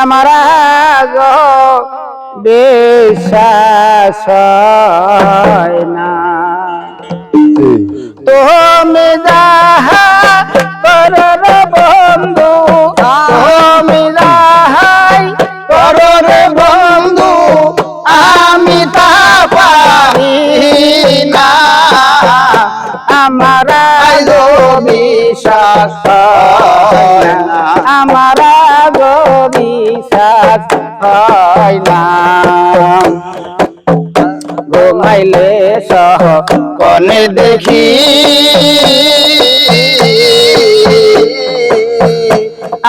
আমার গো বিশ্বাস হয় না তুমি যাহা করো রে বন্ধু তুমি যাহাই করো রে বন্ধু আমি তা পারি না আমার গো বিশ্বাস হয় না আমার গো বিশ্বাস হয় না ঘুমাইলে সহ কনে দেখি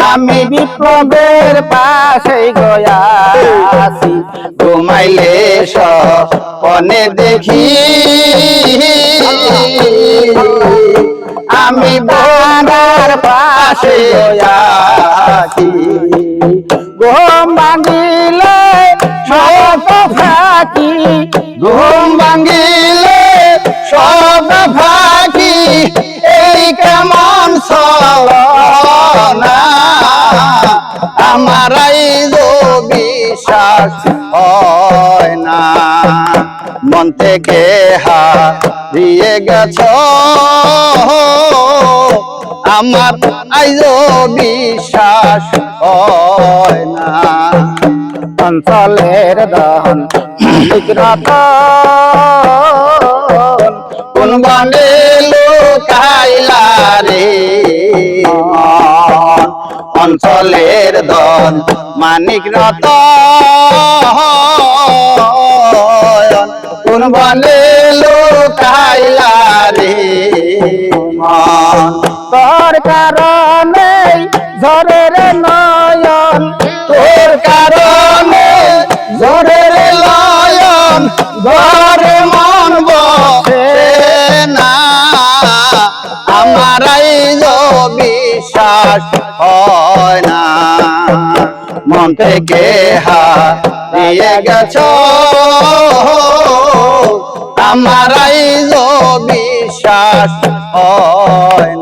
আমি বিপ্লবের পাশে গয়াছি ঘুমাইলে সহ কনে দেখি আমি বানার পাশে গয়াছি ঘুম ভাঙিলে সব ফাঁকি ঘুম ভাঙিলে সব ফাঁকি এই কেমন ছলনা আমার বিশ্বাস হয় না মন থেকে হারিয়ে গেছ আমার আইজো বিশ্বাস হয় না অঞ্চলের দহন কোন বানে লোকাইলা রে অঞ্চলের দন মানিক রতন কোন বানে লোকাইলা রে তোর কারণে ঝরে রে নয়ন তোর কারণে ঝরে রে নয়ন ঘরে মন বসে না আমার বিশ্বাস হয় না মন থেকে হারিয়ে গেছ আমার বিশ্বাস হয় না।